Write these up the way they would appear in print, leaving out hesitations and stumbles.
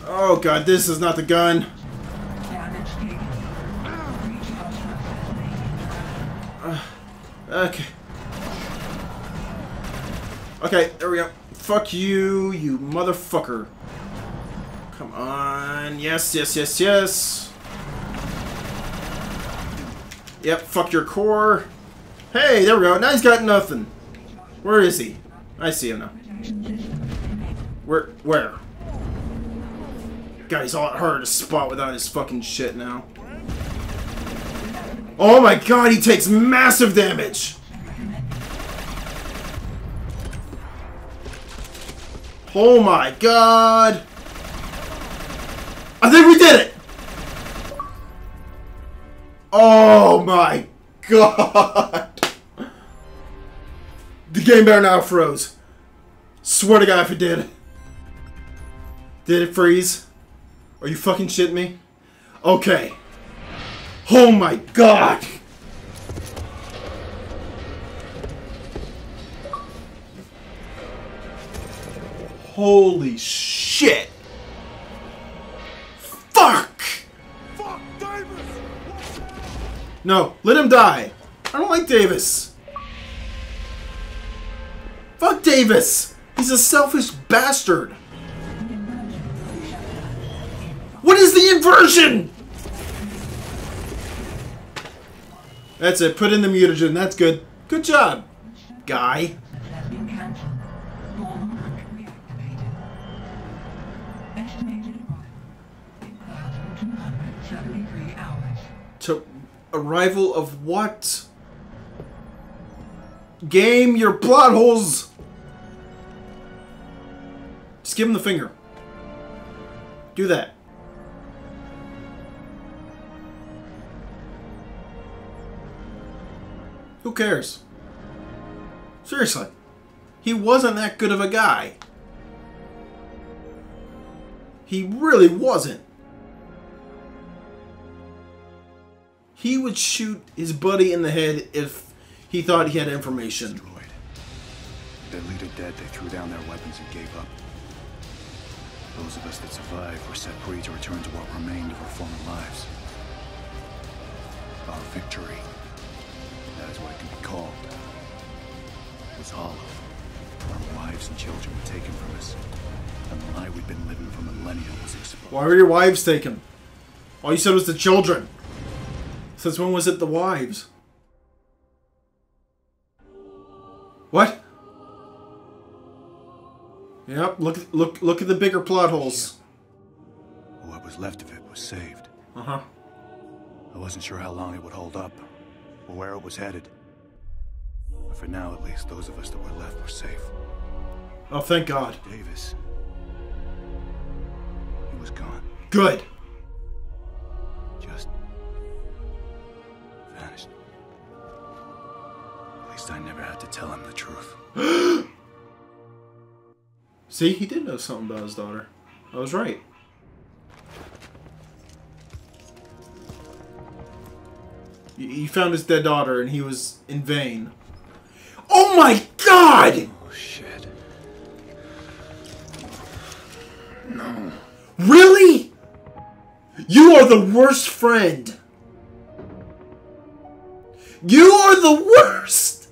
Oh god, this is not the gun. Okay. Okay, there we go. Fuck you, you motherfucker. Come on. Yes, yes, yes, yes. Yep, fuck your core. Hey, there we go. Now he's got nothing. Where is he? I see him now. Where? God, he's all hard to spot without his fucking shit now. Oh my god, he takes massive damage! Oh my god! I think we did it! Oh my god! The game better now froze. Swear to god if it did. Did it freeze? Are you fucking shitting me? Okay. Oh my god! Holy shit! Fuck! Fuck Davis! No, let him die. I don't like Davis. Fuck Davis! He's a selfish bastard. What is the inversion? That's it. Put in the mutagen. That's good. Good job, guy. To arrival of what? Game, your plot holes. Just give him the finger. Do that. Who cares? Seriously. He wasn't that good of a guy. He really wasn't. He would shoot his buddy in the head if he thought he had information. Destroyed. Their leader dead, they threw down their weapons and gave up. Those of us that survived were set free to return to what remained of our former lives. Our victory. That is what it can be called. It was hollow. Our wives and children were taken from us. And the lie we'd been living for millennia was exposed. Why were your wives taken? All you said was the children. Since when was it the wives? What? Yep, look at the bigger plot holes. What was left of it was saved. Uh-huh. I wasn't sure how long it would hold up, or where it was headed. But for now, at least, those of us that were left were safe. Oh, thank God. Davis. He was gone. Good. Just vanished. At least I never had to tell him the truth. See, he did know something about his daughter. I was right. He found his dead daughter and he was in vain. Oh my God! Oh shit. No. Really? You are the worst friend. You are the worst.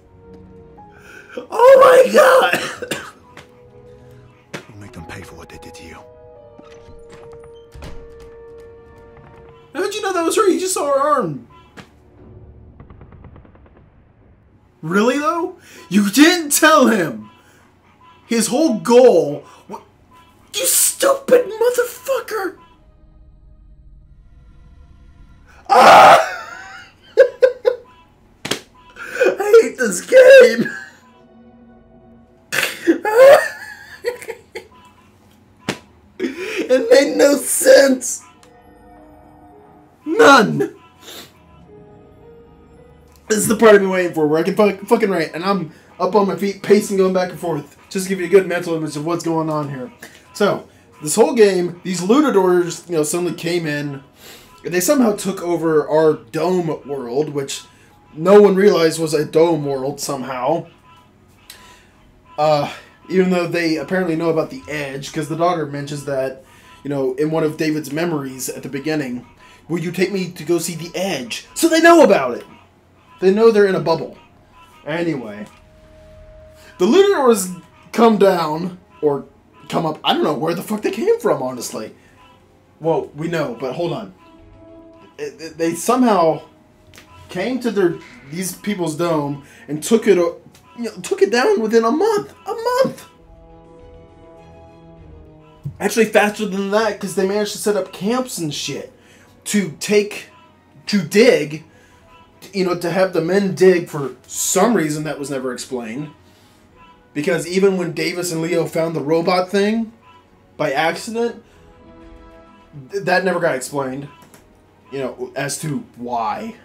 Oh my God. We'll make them pay for what they did to you. How'd you know that was her? You just saw her arm. Really though? You didn't tell him. His whole goal. You stupid motherfucker. Ah! I hate this game. It made no sense. None. This is the part I've been waiting for, where I can fucking write, and I'm up on my feet, pacing, going back and forth, just to give you a good mental image of what's going on here. So, this whole game, these lootadors, suddenly came in, and they somehow took over our dome world, which no one realized was a dome world somehow. Even though they apparently know about the edge, because the daughter mentions that, you know, in one of David's memories at the beginning, will you take me to go see the Edge? So they know about it. They know they're in a bubble. Anyway, the Luchadors come down, or come up. I don't know where the fuck they came from, honestly. Well, we know, but hold on. They somehow came to these people's dome and took it down within a month. A month. Actually, faster than that, because they managed to set up camps and shit to dig. You know, to have the men dig for some reason that was never explained. Because even when Davis and Leo found the robot thing by accident, that never got explained. You know, as to why.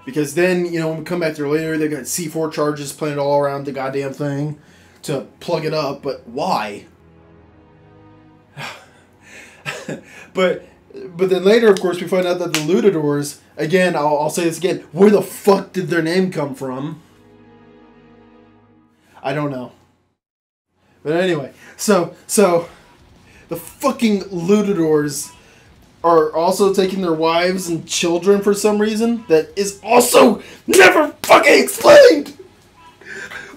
Because then, you know, when we come back there later, they got C4 charges planted all around the goddamn thing to plug it up. But why? But then later, of course, we find out that the Luchadors, again, I'll say this again, where the fuck did their name come from? I don't know. But anyway, so the fucking Luchadors are also taking their wives and children for some reason that is also never fucking explained!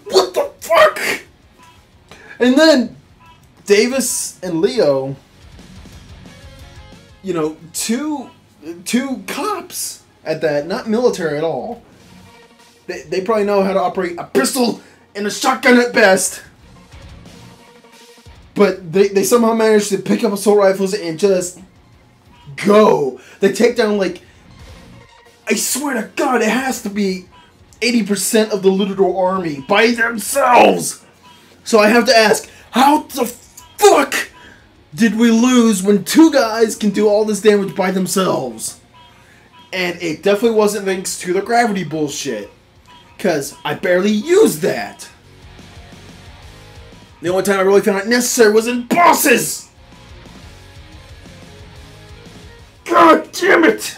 What the fuck? And then Davis and Leo, you know, two cops at that, not military at all. They probably know how to operate a pistol and a shotgun at best. But they somehow managed to pick up assault rifles and just go. They take down, like, I swear to God, it has to be 80% of the Luchador army by themselves. So I have to ask, how the fuck did we lose when two guys can do all this damage by themselves? And it definitely wasn't thanks to the gravity bullshit. Because I barely used that. The only time I really found it necessary was in bosses! God damn it!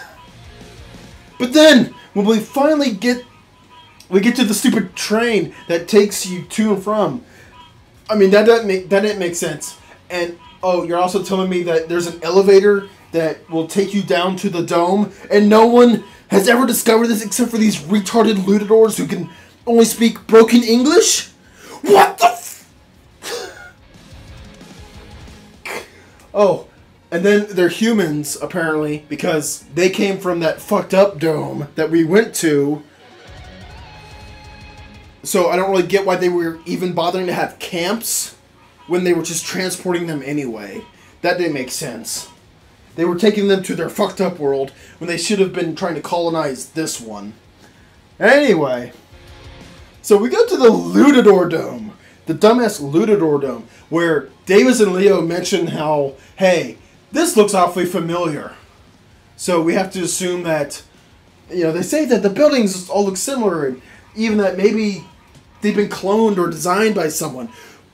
But then, when we finally get to the stupid train that takes you to and from. I mean, that didn't make sense. And, oh, you're also telling me that there's an elevator that will take you down to the dome, and no one has ever discovered this except for these retarded Luchadors who can only speak broken English? What the f... Oh, and then they're humans, apparently, because they came from that fucked up dome that we went to. So I don't really get why they were even bothering to have camps when they were just transporting them anyway. That didn't make sense. They were taking them to their fucked up world when they should have been trying to colonize this one. Anyway, so we go to the Luchador Dome. The dumbass Luchador Dome. Where Davis and Leo mention how, hey, this looks awfully familiar. So we have to assume that, you know, they say that the buildings all look similar. And even that maybe they've been cloned or designed by someone.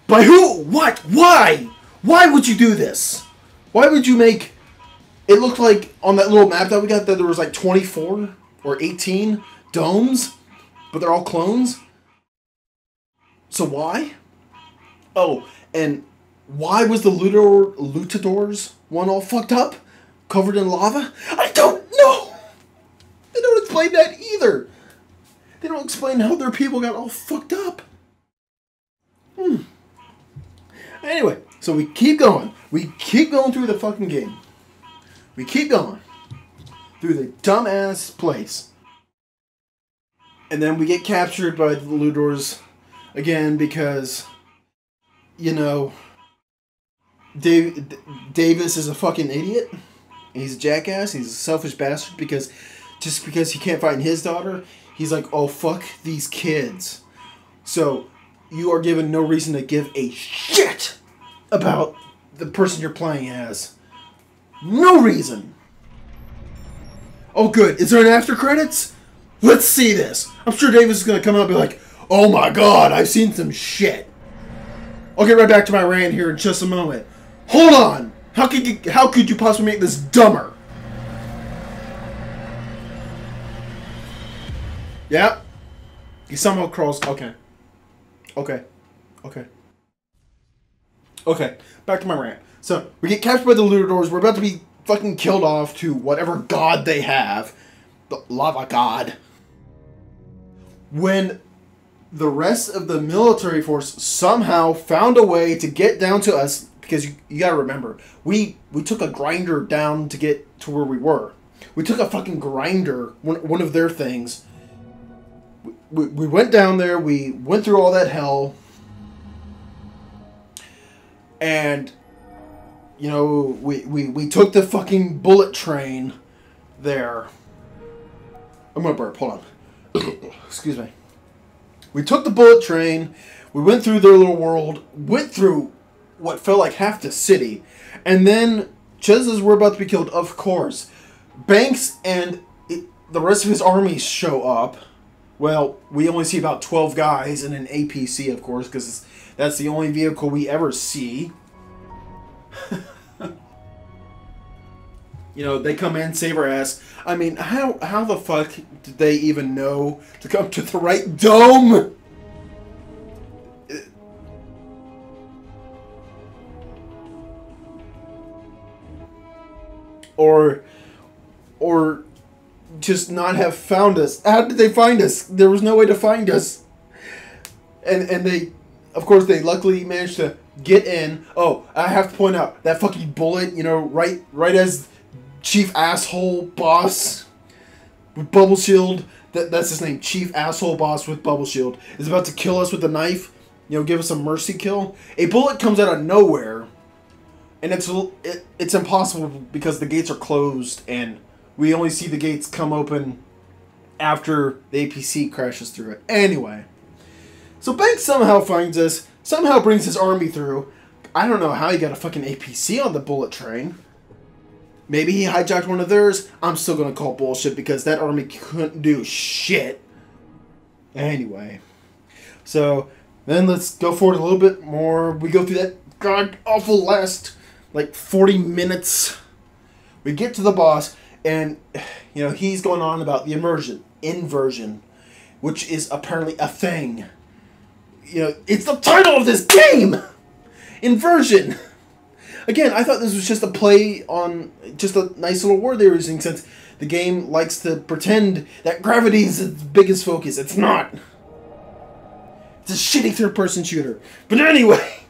By who? What? Why? Why would you do this? Why would you make... It looked like on that little map that we got that there was like 24 or 18 domes, but they're all clones. So why? Oh, and why was the Luchadors one all fucked up? Covered in lava? I don't know! They don't explain that either. They don't explain how their people got all fucked up. Anyway, so we keep going. We keep going through the fucking game. We keep going through the dumbass place. And then we get captured by the Luchadors again because, you know, Davis is a fucking idiot. He's a jackass. He's a selfish bastard because just because he can't find his daughter, he's like, oh, fuck these kids. So you are given no reason to give a shit about the person you're playing as. No reason. Oh, good. Is there an after credits? Let's see this. I'm sure Davis is going to come out and be like, oh my God, I've seen some shit. I'll get right back to my rant here in just a moment. Hold on. How could you possibly make this dumber? Yeah. He somehow crawls. Okay. Okay, back to my rant. So, we get captured by the Lutadors. We're about to be fucking killed off to whatever god they have. The lava god. When the rest of the military force somehow found a way to get down to us, because you gotta remember, we took a grinder down to get to where we were. We took a fucking grinder, one of their things. We went down there, we went through all that hell, and, you know, we took the fucking bullet train there. I'm gonna burp, hold on. Excuse me. We took the bullet train, we went through their little world, went through what felt like half the city, and then, just as we're about to be killed, of course, Banks and the rest of his army show up. Well, we only see about 12 guys in an APC, of course, because that's the only vehicle we ever see. You know, they come in, save our ass. I mean, how the fuck did they even know to come to the right dome? Or just not have found us. How did they find us? There was no way to find us. And they, of course, they luckily managed to get in. Oh, I have to point out, that fucking bullet, you know, right as Chief Asshole Boss with Bubble Shield, that's his name, Chief Asshole Boss with Bubble Shield, is about to kill us with a knife, you know, give us a mercy kill. A bullet comes out of nowhere, and it's impossible because the gates are closed, and we only see the gates come open after the APC crashes through it. Anyway, so Banks somehow finds us, somehow brings his army through. I don't know how he got a fucking APC on the bullet train. Maybe he hijacked one of theirs. I'm still going to call bullshit because that army couldn't do shit. Anyway, so then let's go forward a little bit more. We go through that god-awful last, like, 40 minutes. We get to the boss, and, you know, he's going on about the inversion, which is apparently a thing. You know, it's the title of this game! Inversion! Again, I thought this was just a play on just a nice little word they were using, since the game likes to pretend that gravity is its biggest focus. It's not. It's a shitty third-person shooter. But anyway,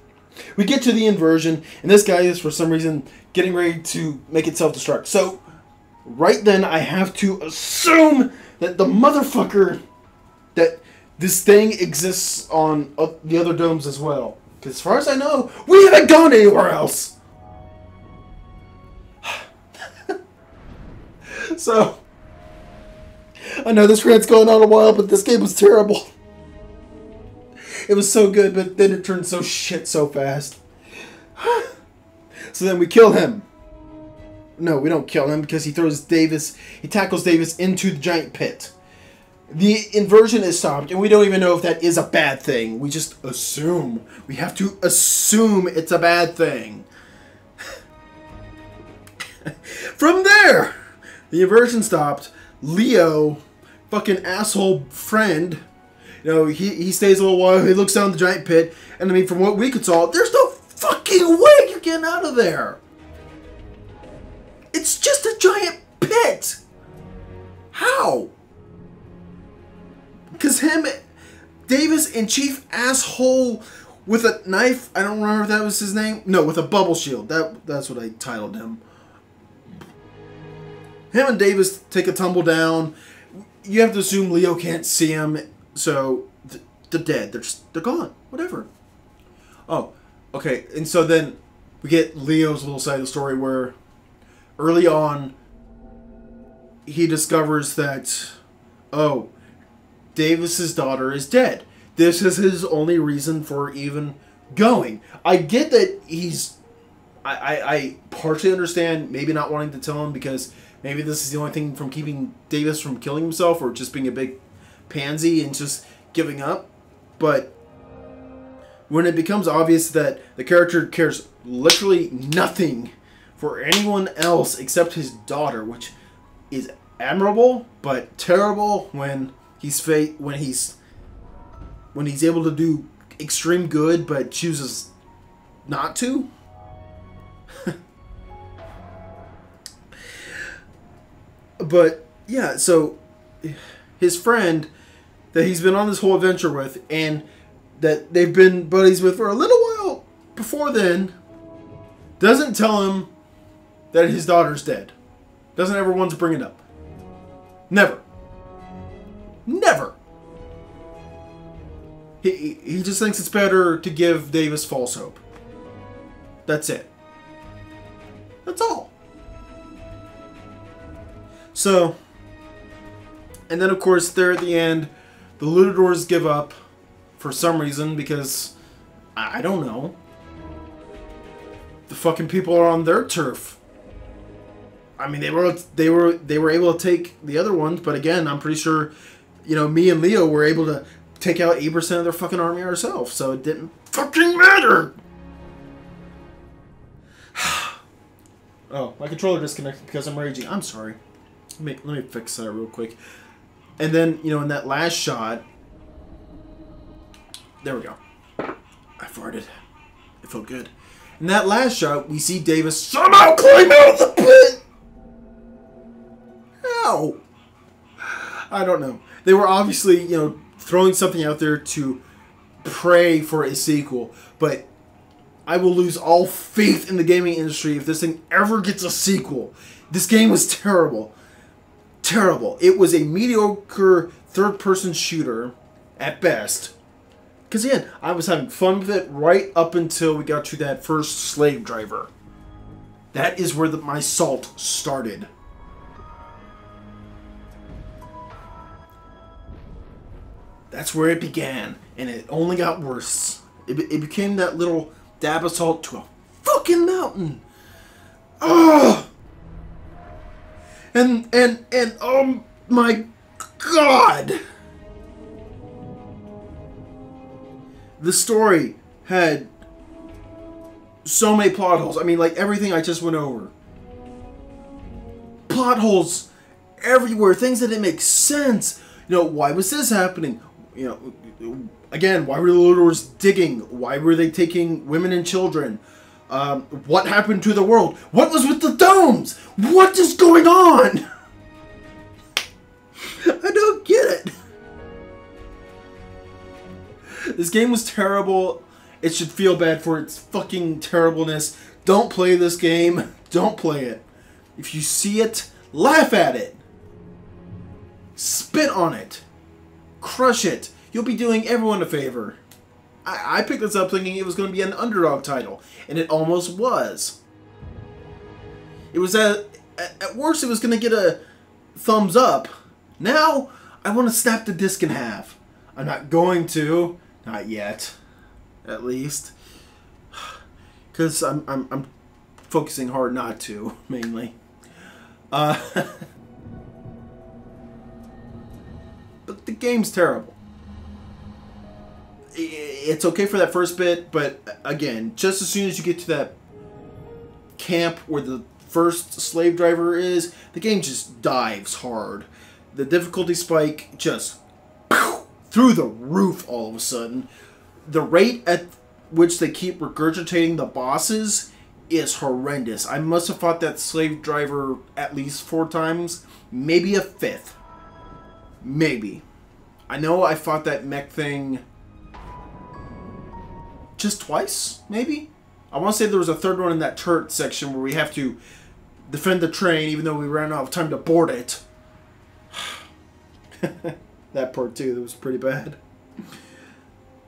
we get to the inversion, and this guy is, for some reason, getting ready to make it self-destruct. So, right then, I have to assume that the motherfucker, that this thing exists on the other domes as well. Because as far as I know, we haven't gone anywhere else. So, I know this rant's going on a while, but this game was terrible. It was so good, but then it turned so shit so fast. So then we kill him. No, we don't kill him because he tackles Davis into the giant pit. The inversion is stopped, and we don't even know if that is a bad thing. We just assume. We have to assume it's a bad thing. From there, the inversion stopped. Leo, fucking asshole friend, you know, he stays a little while. He looks down the giant pit, and I mean, from what we could saw, there's no fucking way you're getting out of there. It's just a giant pit. How? Because Davis and Chief Asshole with a knife, I don't remember if that was his name. No, with a bubble shield. That's what I titled him. Him and Davis take a tumble down. You have to assume Leo can't see him, so they're dead. They're gone. Whatever. Oh, okay. And so then we get Leo's little side of the story where early on he discovers that, oh, Davis's daughter is dead. This is his only reason for even going. I get that he's... I partially understand maybe not wanting to tell him because maybe this is the only thing from keeping Davis from killing himself or just being a big pansy and just giving up. But when it becomes obvious that the character cares literally nothing for anyone else except his daughter, which is admirable but terrible when he's able to do extreme good but chooses not to. But yeah, so his friend that he's been on this whole adventure with, and that they've been buddies with for a little while before then, doesn't tell him that his daughter's dead. Doesn't ever want to bring it up. Never. Never. He just thinks it's better to give Davis false hope. That's it. That's all. So, and then of course there at the end, the Lutadors give up for some reason because I don't know. The fucking people are on their turf. I mean, they were able to take the other ones, but again, I'm pretty sure, you know, me and Leo were able to take out 8% of their fucking army ourselves, so it didn't fucking matter. Oh, my controller disconnected because I'm raging. I'm sorry. Let me fix that real quick. And then, you know, in that last shot, there we go. I farted. It felt good. In that last shot, we see Davis somehow climb out of the pit. How? I don't know. They were obviously, you know, throwing something out there to pray for a sequel, but I will lose all faith in the gaming industry if this thing ever gets a sequel. This game was terrible. Terrible. It was a mediocre third-person shooter at best. Because again, I was having fun with it right up until we got to that first slave driver. That is where my salt started. That's where it began, and it only got worse. It became that little dab of salt to a fucking mountain. Ugh! And oh my god! The story had so many plot holes. I mean, like everything I just went over. Plot holes everywhere. Things that didn't make sense. You know, why was this happening? You know, again, why were the Lutadors digging? Why were they taking women and children? What happened to the world? What was with the domes? What is going on? I don't get it. This game was terrible. It should feel bad for its fucking terribleness. Don't play this game. Don't play it. If you see it, laugh at it. Spit on it. Crush it. You'll be doing everyone a favor. I picked this up thinking it was going to be an underdog title, and it almost was. It was at worst it was going to get a thumbs up. Now I want to snap the disc in half. I'm not going to, not yet, at least, because I'm focusing hard not to, mainly. But the game's terrible. It's okay for that first bit, but again, just as soon as you get to that camp where the first slave driver is, the game just dives hard. The difficulty spike just through the roof all of a sudden. The rate at which they keep regurgitating the bosses is horrendous. I must have fought that slave driver at least 4 times, maybe a 5th. Maybe. I know I fought that mech thing just twice, maybe? I want to say there was a 3rd one in that turret section where we have to defend the train even though we ran out of time to board it. That part too, that was pretty bad.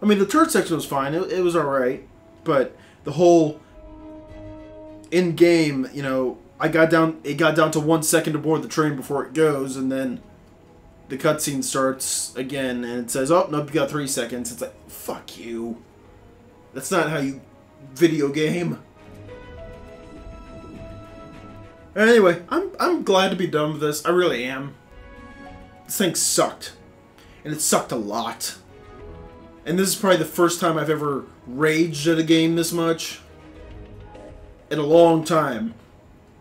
I mean, the turret section was fine. It was alright. But the whole in-game, you know, it got down to 1 second to board the train before it goes, and then the cutscene starts again, and it says, oh, nope, you got 3 seconds. It's like, fuck you. That's not how you video game. Anyway, I'm glad to be done with this. I really am. This thing sucked. And it sucked a lot. And this is probably the first time I've ever raged at a game this much. In a long time.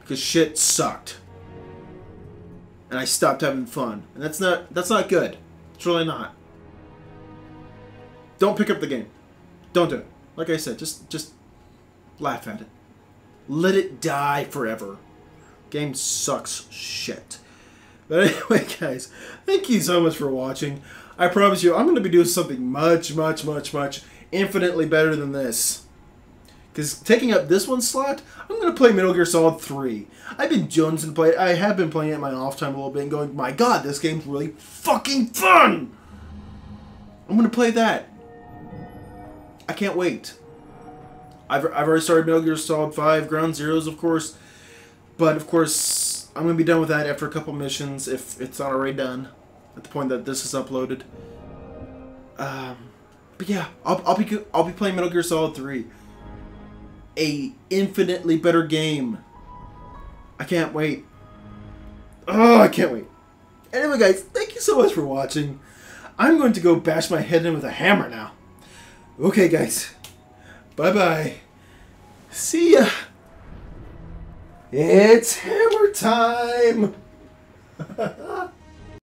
Because shit sucked. And I stopped having fun. And that's not good. It's really not. Don't pick up the game. Don't do it. Like I said, just Laugh at it. Let it die forever. Game sucks shit. But anyway, guys, thank you so much for watching. I promise you, I'm going to be doing something much infinitely better than this. Because taking up this one slot, I'm going to play Metal Gear Solid 3. I've been jonesing to play it. I have been playing it in my off time a little bit and going, my god, this game's really fucking fun! I'm going to play that. I can't wait. I've already started Metal Gear Solid 5, Ground Zeroes, of course. But, of course, I'm going to be done with that after a couple missions, if it's not already done, at the point that this is uploaded. But yeah, I'll be playing Metal Gear Solid 3. A infinitely better game. I can't wait. Oh, I can't wait. Anyway, guys, thank you so much for watching. I'm going to go bash my head in with a hammer now. Okay, guys. Bye-bye. See ya. It's hammer time.